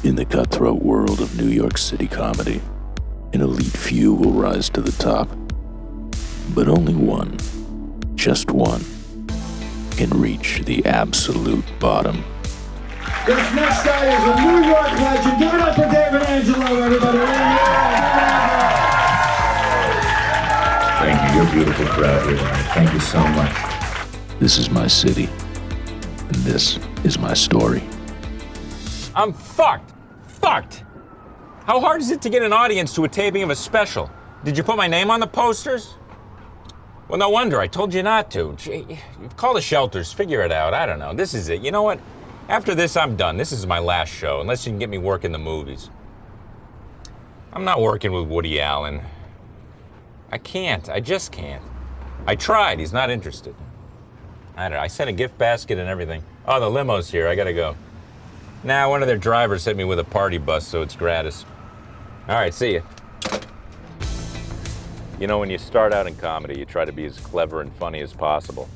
In the cutthroat world of New York City comedy, an elite few will rise to the top. But only one, just one, can reach the absolute bottom. This next guy is a New York legend. Give it up for David Angelo, everybody. Thank you. You're a beautiful crowd here tonight. Thank you so much. This is my city, and this is my story. I'm fucked. How hard is it to get an audience to a taping of a special? Did you put my name on the posters? Well, no wonder. I told you not to. Gee, call the shelters. Figure it out. I don't know. This is it. You know what? After this, I'm done. This is my last show, unless you can get me work in the movies. I'm not working with Woody Allen. I can't. I just can't. I tried. He's not interested. I don't know. I sent a gift basket and everything. Oh, the limo's here. I gotta go. Nah, one of their drivers hit me with a party bus, so it's gratis. All right, see ya. You know, when you start out in comedy, you try to be as clever and funny as possible.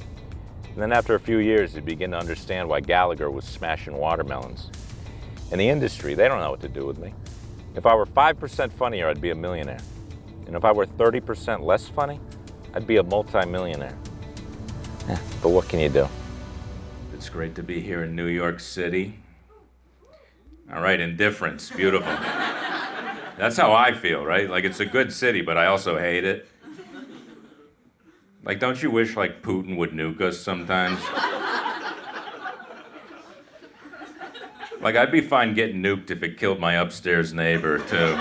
And then after a few years, you begin to understand why Gallagher was smashing watermelons. In the industry, they don't know what to do with me. If I were 5% funnier, I'd be a millionaire. And if I were 30% less funny, I'd be a multi-millionaire. But what can you do? It's great to be here in New York City. All right, indifference, beautiful. That's how I feel, right? Like, it's a good city, but I also hate it. Like, don't you wish, like, Putin would nuke us sometimes? Like, I'd be fine getting nuked if it killed my upstairs neighbor, too.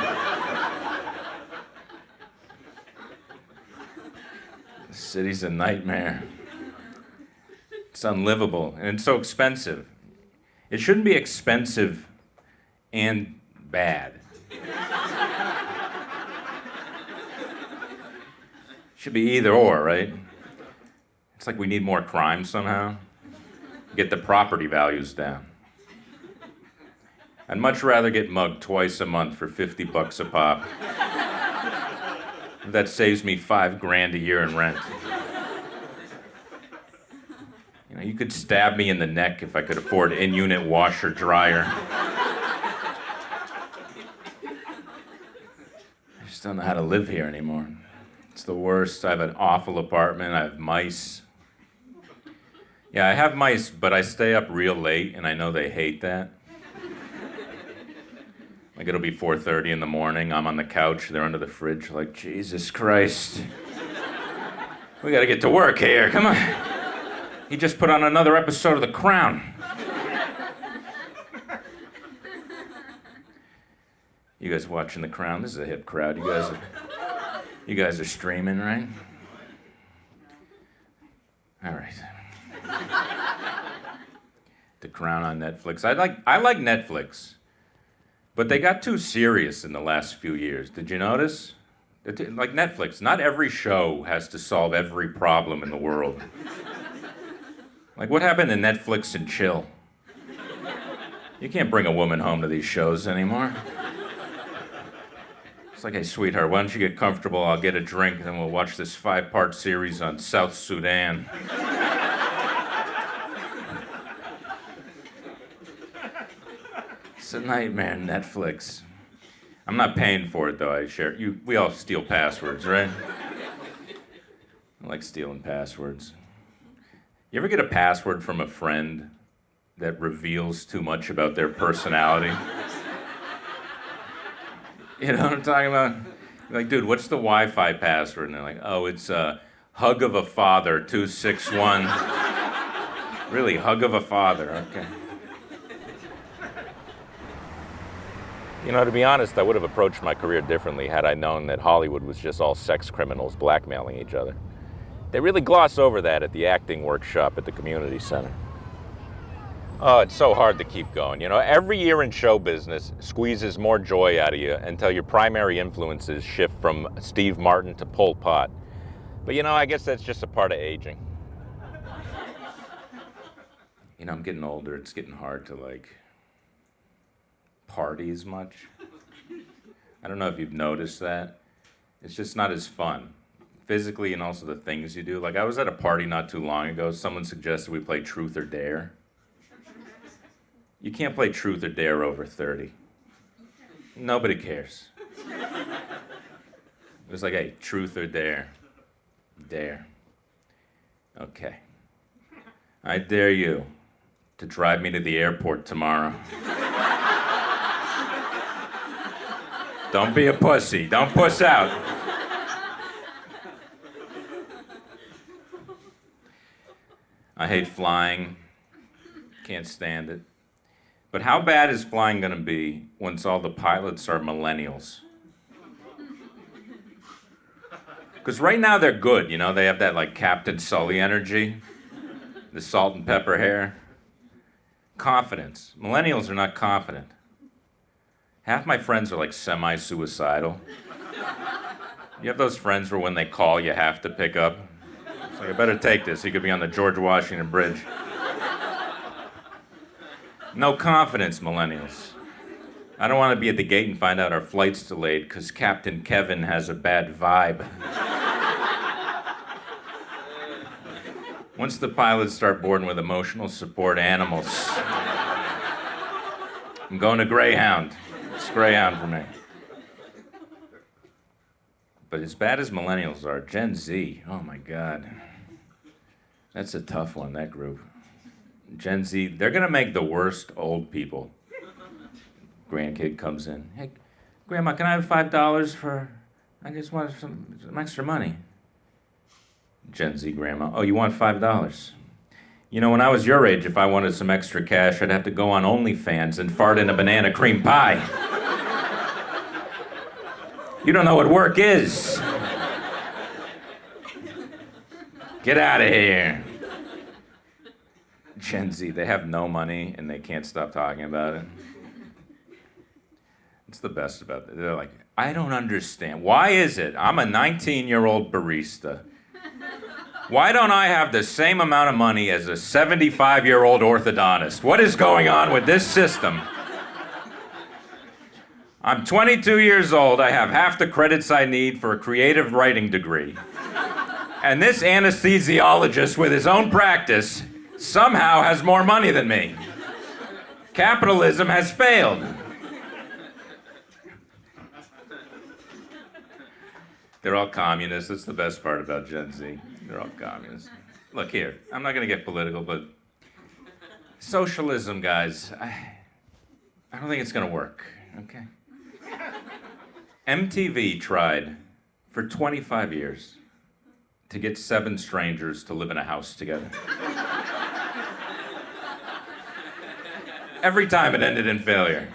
The city's a nightmare. It's unlivable, and it's so expensive. It shouldn't be expensive and bad. Should be either or, right? It's like we need more crime somehow. Get the property values down. I'd much rather get mugged twice a month for $50 a pop. That saves me $5,000 a year in rent. You know, you could stab me in the neck if I could afford in-unit washer dryer. I just don't know how to live here anymore. It's the worst. I have an awful apartment. I have mice. Yeah, I have mice, but I stay up real late, and I know they hate that. Like, it'll be 4:30 in the morning. I'm on the couch. They're under the fridge. Like, Jesus Christ. We gotta get to work here. Come on. He just put on another episode of The Crown. You guys watching The Crown? This is a hip crowd. You guys are streaming, right? All right. The Crown on Netflix. I like Netflix, but they got too serious in the last few years. Did you notice? Like Netflix, not every show has to solve every problem in the world. Like, what happened to Netflix and chill? You can't bring a woman home to these shows anymore. It's like, hey, sweetheart, why don't you get comfortable? I'll get a drink, and then we'll watch this 5-part series on South Sudan. It's a nightmare, Netflix. I'm not paying for it, though. We all steal passwords, right? I like stealing passwords. You ever get a password from a friend that reveals too much about their personality? You know what I'm talking about? You're like, dude, what's the Wi-Fi password? And they're like, oh, it's hug of a father 261. Really, hug of a father, okay. You know, to be honest, I would have approached my career differently had I known that Hollywood was just all sex criminals blackmailing each other. They really gloss over that at the acting workshop at the community center. Oh, it's so hard to keep going. You know, every year in show business squeezes more joy out of you until your primary influences shift from Steve Martin to Pol Pot. But you know, I guess that's just a part of aging. You know, I'm getting older. It's getting hard to, like, party as much. I don't know if you've noticed that. It's just not as fun. Physically, and also the things you do. Like, I was at a party not too long ago. Someone suggested we play Truth or Dare. You can't play Truth or Dare over 30. Nobody cares. It was like, hey, truth or dare? Dare. Okay. I dare you to drive me to the airport tomorrow. Don't be a pussy. Don't puss out. I hate flying. Can't stand it. But how bad is flying gonna be once all the pilots are millennials? Because right now they're good, you know? They have that like Captain Sully energy, the salt and pepper hair. Confidence. Millennials are not confident. Half my friends are like semi-suicidal. You have those friends where when they call you have to pick up? It's like, I better take this. He could be on the George Washington Bridge. No confidence, millennials. I don't want to be at the gate and find out our flight's delayed because Captain Kevin has a bad vibe. Once the pilots start boarding with emotional support animals, I'm going to Greyhound. It's Greyhound for me. But as bad as millennials are, Gen Z, oh my God. That's a tough one, that group. Gen Z, they're gonna make the worst old people. Grandkid comes in. Hey, Grandma, can I have $5 for, I just want some extra money. Gen Z grandma, oh, you want $5? You know, when I was your age, if I wanted some extra cash, I'd have to go on OnlyFans and fart in a banana cream pie. You don't know what work is. Get out of here. Gen Z, they have no money and they can't stop talking about it. It's the best about it. They're like, I don't understand. Why is it I'm a 19-year-old barista? Why don't I have the same amount of money as a 75-year-old orthodontist? What is going on with this system? I'm 22 years old. I have half the credits I need for a creative writing degree. And this anesthesiologist with his own practice somehow has more money than me. Capitalism has failed. They're all communists. That's the best part about Gen Z. They're all communists. Look here, I'm not going to get political, but socialism, guys, I don't think it's going to work, okay? MTV tried for 25 years to get 7 strangers to live in a house together. Every time it ended in failure.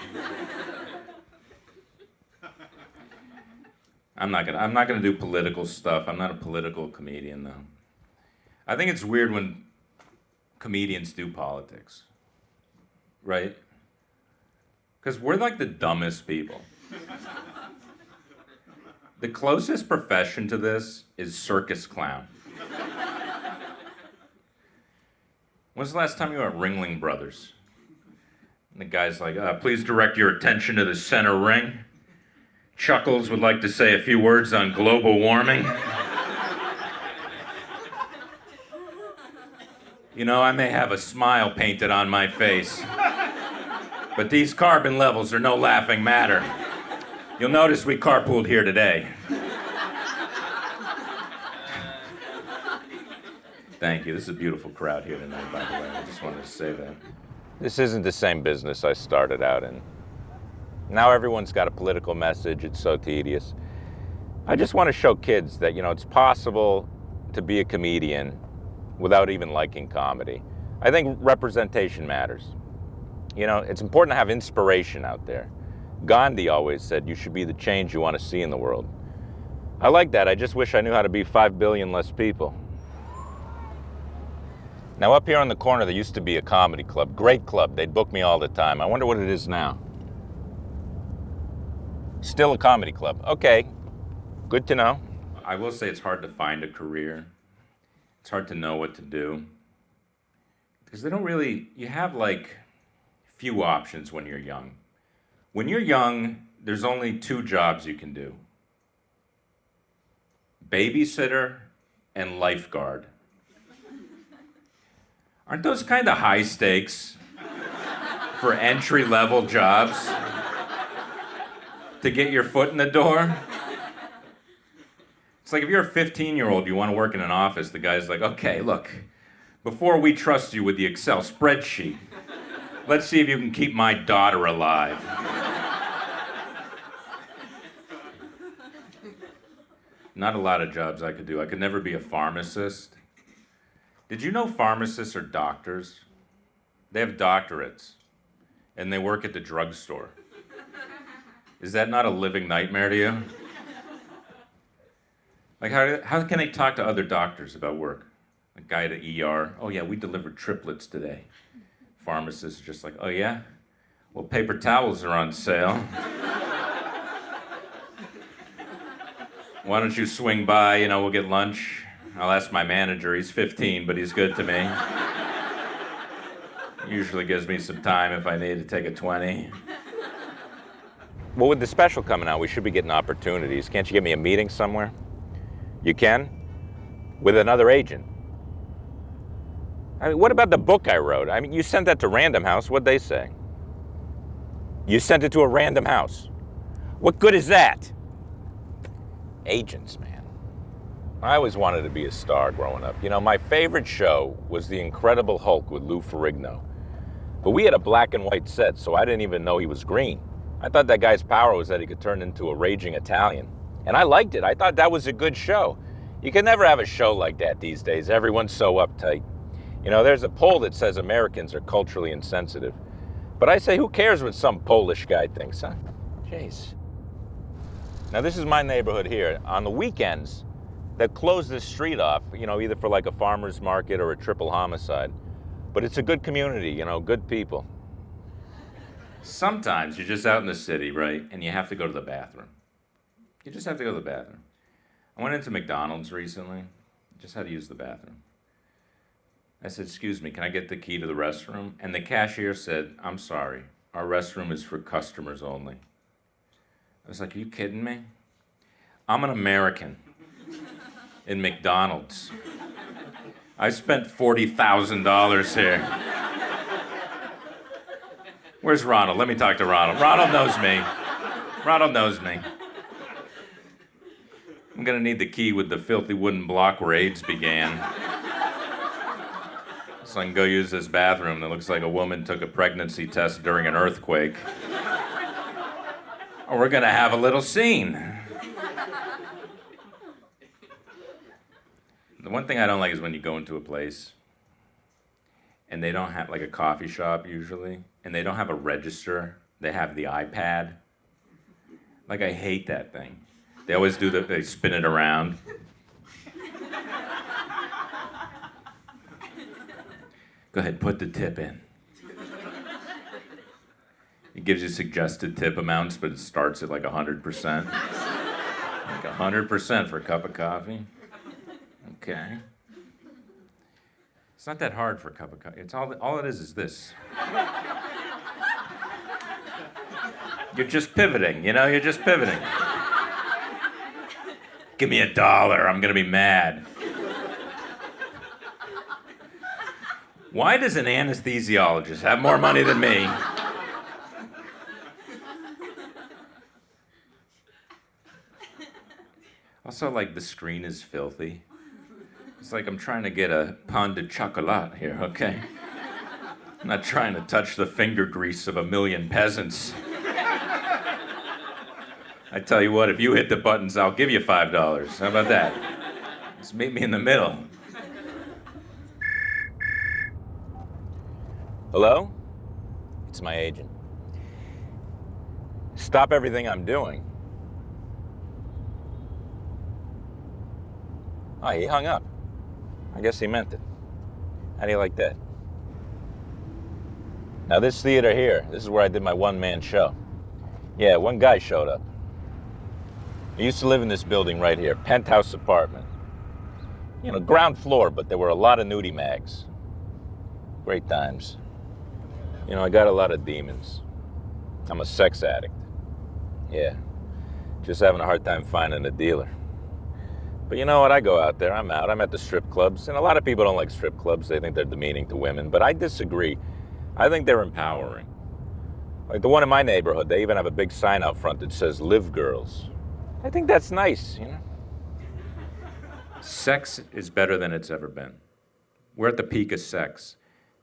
I'm not gonna do political stuff. I'm not a political comedian, though. I think it's weird when comedians do politics, right? Because we're like the dumbest people. The closest profession to this is circus clown. When's the last time you were at Ringling Brothers? And the guy's like, please direct your attention to the center ring. Chuckles would like to say a few words on global warming. You know, I may have a smile painted on my face, but these carbon levels are no laughing matter. You'll notice we carpooled here today. Thank you. This is a beautiful crowd here tonight, by the way. I just wanted to say that. This isn't the same business I started out in. Now everyone's got a political message. It's so tedious. I just want to show kids that, you know, it's possible to be a comedian without even liking comedy. I think representation matters. You know, it's important to have inspiration out there. Gandhi always said you should be the change you want to see in the world. I like that. I just wish I knew how to be 5 billion less people. Now up here on the corner there used to be a comedy club. Great club. They'd book me all the time. I wonder what it is now. Still a comedy club. Okay, good to know. I will say it's hard to find a career. It's hard to know what to do. Because they don't really, you have like few options when you're young. When you're young, there's only 2 jobs you can do. Babysitter and lifeguard. Aren't those kind of high stakes for entry-level jobs? to get your foot in the door. It's like if you're a 15-year-old, you want to work in an office, the guy's like, okay, look, before we trust you with the Excel spreadsheet, let's see if you can keep my daughter alive. Not a lot of jobs I could do. I could never be a pharmacist. Did you know pharmacists are doctors? They have doctorates, and they work at the drugstore. Is that not a living nightmare to you? Like, how can they talk to other doctors about work? A guy at the ER, oh yeah, we delivered triplets today. Pharmacists are just like, oh yeah? Well, paper towels are on sale. Why don't you swing by, we'll get lunch. I'll ask my manager, he's 15, but he's good to me. Usually gives me some time if I need to take a 20. Well, with the special coming out, we should be getting opportunities. Can't you give me a meeting somewhere? You can? With another agent. I mean, what about the book I wrote? I mean, you sent that to Random House, what'd they say? You sent it to a random house. What good is that? Agents, man. I always wanted to be a star growing up. My favorite show was The Incredible Hulk with Lou Ferrigno. But we had a black and white set, so I didn't even know he was green. I thought that guy's power was that he could turn into a raging Italian. And I liked it. I thought that was a good show. You can never have a show like that these days. Everyone's so uptight. There's a poll that says Americans are culturally insensitive. But I say, who cares what some Polish guy thinks, huh? Jeez. Now, this is my neighborhood here. On the weekends, they'll close this street off, either for like a farmer's market or a triple homicide. But it's a good community, good people. Sometimes you're just out in the city, right, and you have to go to the bathroom. You just have to go to the bathroom. I went into McDonald's recently, just had to use the bathroom. I said, excuse me, can I get the key to the restroom? And the cashier said, I'm sorry, our restroom is for customers only. I was like, are you kidding me? I'm an American in McDonald's. I spent $40,000 here. Where's Ronald? Let me talk to Ronald. Ronald knows me. Ronald knows me. I'm gonna need the key with the filthy wooden block where AIDS began. So I can go use this bathroom that looks like a woman took a pregnancy test during an earthquake. Or we're gonna have a little scene. The one thing I don't like is when you go into a place and they don't have, like a coffee shop usually, and they don't have a register, they have the iPad. Like, I hate that thing. They always do they spin it around. Go ahead, put the tip in. It gives you suggested tip amounts, but it starts at like 100%. Like 100% for a cup of coffee. Okay. It's not that hard for a cup of coffee. It's all it is this. You're just pivoting, you're just pivoting. Give me $1, I'm gonna be mad. Why does an anesthesiologist have more money than me? Also, like, the screen is filthy. It's like I'm trying to get a pain de chocolat here, okay? I'm not trying to touch the finger grease of 1 million peasants. I tell you what, if you hit the buttons, I'll give you $5. How about that? Just meet me in the middle. Hello? It's my agent. Stop everything I'm doing. Oh, he hung up. I guess he meant it. How do you like that? Now, this theater here, this is where I did my one-man show. Yeah, one guy showed up. I used to live in this building right here, penthouse apartment. Ground floor, but there were a lot of nudie mags. Great times. I got a lot of demons. I'm a sex addict. Yeah, just having a hard time finding a dealer. But you know what, I go out there, I'm out, I'm at the strip clubs, and a lot of people don't like strip clubs, they think they're demeaning to women, but I disagree. I think they're empowering. Like the one in my neighborhood, they even have a big sign out front that says "Live Girls." I think that's nice, you know? Sex is better than it's ever been. We're at the peak of sex.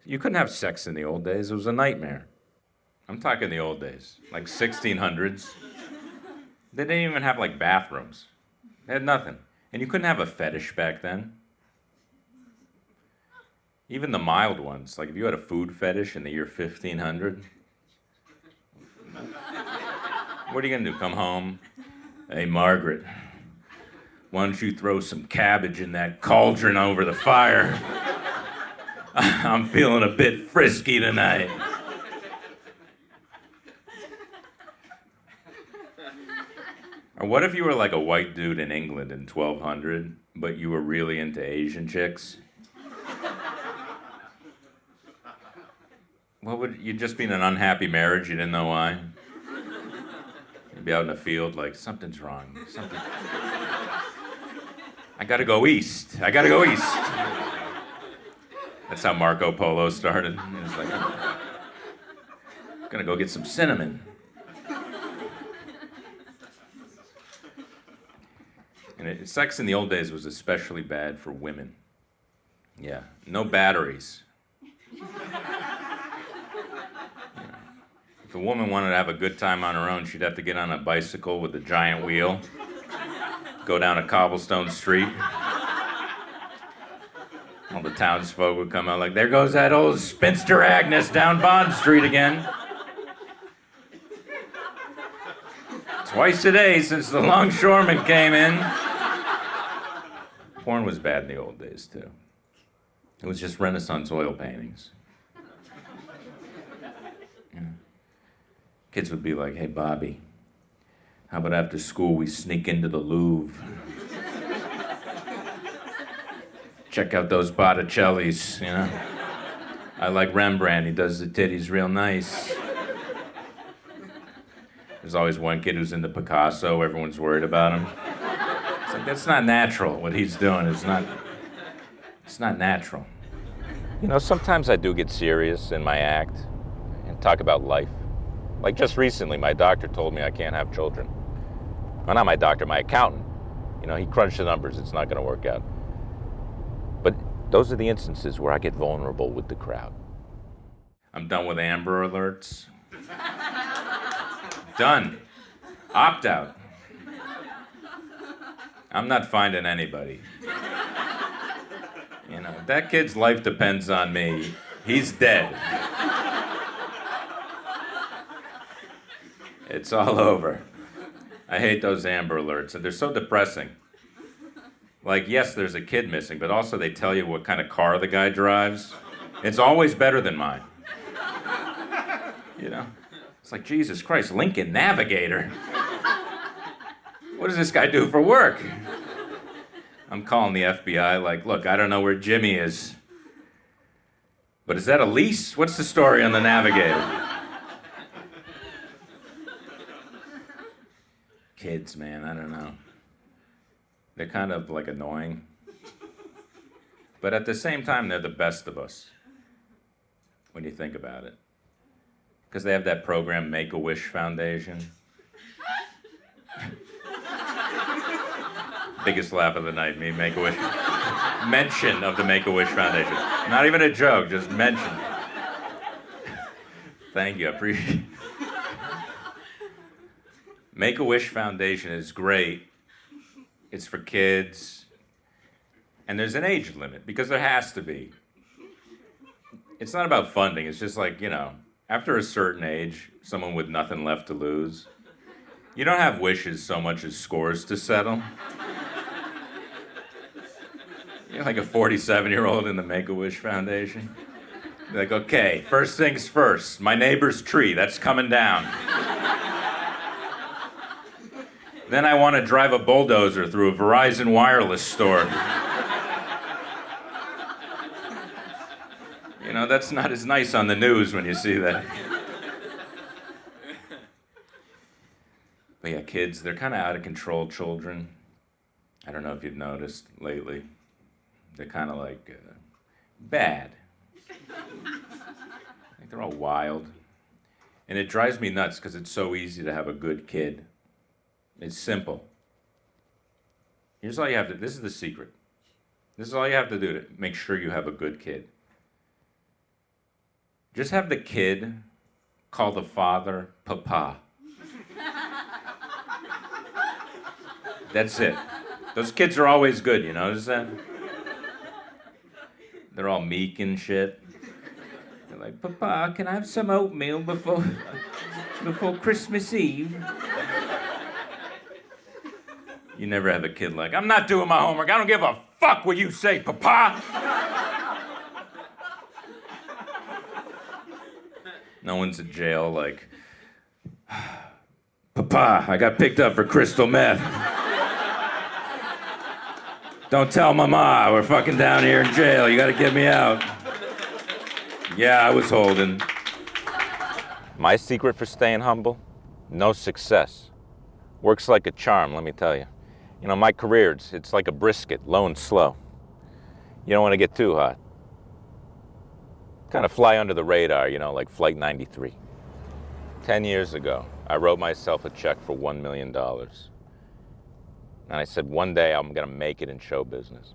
You couldn't have sex in the old days. It was a nightmare. I'm talking the old days, like 1600s. They didn't even have like bathrooms. They had nothing. And you couldn't have a fetish back then. Even the mild ones, like if you had a food fetish in the year 1500, what are you gonna do, come home? Hey, Margaret, why don't you throw some cabbage in that cauldron over the fire? I'm feeling a bit frisky tonight. Or what if you were like a white dude in England in 1200, but you were really into Asian chicks? What would you'd just be in an unhappy marriage? You didn't know why. You'd be out in the field like something's wrong. I gotta go east. I gotta go east. That's how Marco Polo started. He was like, I'm gonna go get some cinnamon. And sex in the old days was especially bad for women. Yeah, no batteries. If a woman wanted to have a good time on her own, she'd have to get on a bicycle with a giant wheel, go down a cobblestone street. All the townsfolk would come out like, there goes that old spinster Agnes down Bond Street again. Twice a day since the longshoremen came in. Porn was bad in the old days, too. It was just Renaissance oil paintings. Kids would be like, hey, Bobby, how about after school we sneak into the Louvre? Check out those Botticellis, you know? I like Rembrandt, he does the titties real nice. There's always one kid who's into Picasso, everyone's worried about him. It's like, that's not natural, what he's doing. It's not natural. You know, sometimes I do get serious in my act and talk about life. Like just recently, my doctor told me I can't have children. Well, not my doctor, my accountant. You know, he crunched the numbers, it's not gonna work out. But those are the instances where I get vulnerable with the crowd. I'm done with Amber Alerts. Done. Opt out. I'm not finding anybody. You know, if that kid's life depends on me, he's dead. It's all over. I hate those Amber Alerts, and they're so depressing. Like, yes, there's a kid missing, but also they tell you what kind of car the guy drives. It's always better than mine. You know? It's like, Jesus Christ, Lincoln Navigator. What does this guy do for work? I'm calling the FBI like, look, I don't know where Jimmy is, but is that a lease? What's the story on the Navigator? Kids, man, I don't know. They're kind of like annoying. But at the same time, they're the best of us when you think about it. Because they have that program, Make-A-Wish Foundation. Biggest laugh of the night, me, Make-A-Wish. Mention of the Make-A-Wish Foundation. Not even a joke, just mention. Thank you, I appreciate it. Make-A-Wish Foundation is great. It's for kids. And there's an age limit, because there has to be. It's not about funding, it's just like, you know, after a certain age, someone with nothing left to lose, you don't have wishes so much as scores to settle. You're like a 47-year-old in the Make-A-Wish Foundation. You're like, okay, first things first, my neighbor's tree, that's coming down. Then I want to drive a bulldozer through a Verizon wireless store. You know, that's not as nice on the news when you see that. But yeah, kids, they're kind of out of control children. I don't know if you've noticed lately. They're kind of like bad. Like they're all wild. And it drives me nuts because it's so easy to have a good kid. It's simple. Here's all you have to, this is the secret. This is all you have to do to make sure you have a good kid. Just have the kid call the father Papa. That's it. Those kids are always good, you notice that? They're all meek and shit. They're like, Papa, can I have some oatmeal before Christmas Eve? You never have a kid like, I'm not doing my homework. I don't give a fuck what you say, Papa. No one's in jail like, Papa, I got picked up for crystal meth. Don't tell Mama, we're fucking down here in jail. You gotta get me out. Yeah, I was holding. My secret for staying humble? No success. Works like a charm, let me tell you. You know, my career, it's like a brisket, low and slow. You don't want to get too hot. Kind of fly under the radar, you know, like Flight 93. 10 years ago, I wrote myself a check for $1 million. And I said, one day I'm going to make it in show business.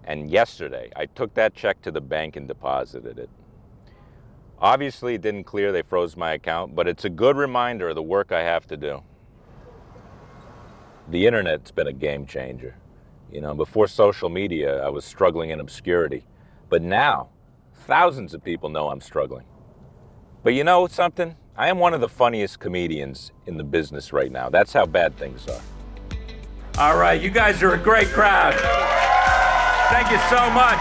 And yesterday, I took that check to the bank and deposited it. Obviously, it didn't clear, they froze my account, but it's a good reminder of the work I have to do. The internet's been a game changer. You know, before social media, I was struggling in obscurity. But now, thousands of people know I'm struggling. But you know something? I am one of the funniest comedians in the business right now. That's how bad things are. All right, you guys are a great crowd. Thank you so much.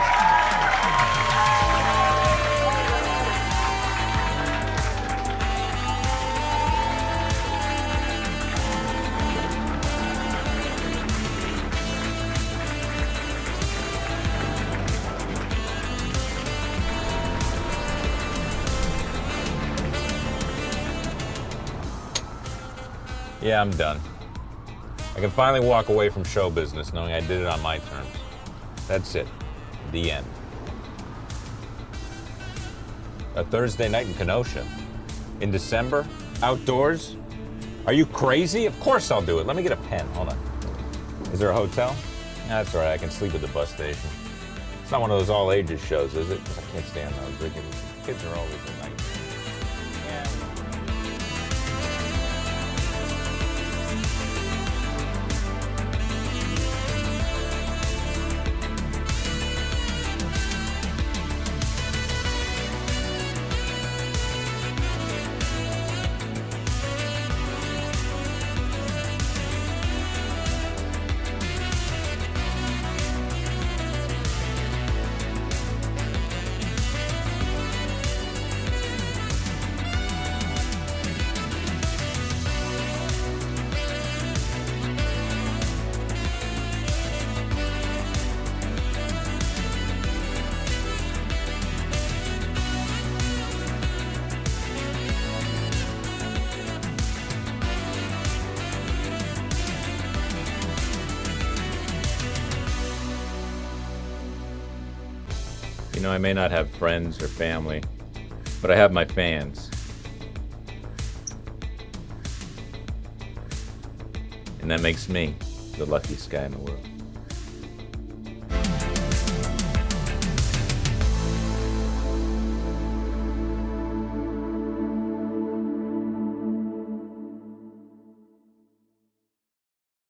Yeah, I'm done. I can finally walk away from show business knowing I did it on my terms. That's it. The end. A Thursday night in Kenosha. In December? Outdoors? Are you crazy? Of course I'll do it. Let me get a pen. Hold on. Is there a hotel? That's all right. I can sleep at the bus station. It's not one of those all ages shows, is it? 'Cause I can't stand those. Kids are always a nightmare. Yeah. You know, I may not have friends or family, but I have my fans. And that makes me the luckiest guy in the world.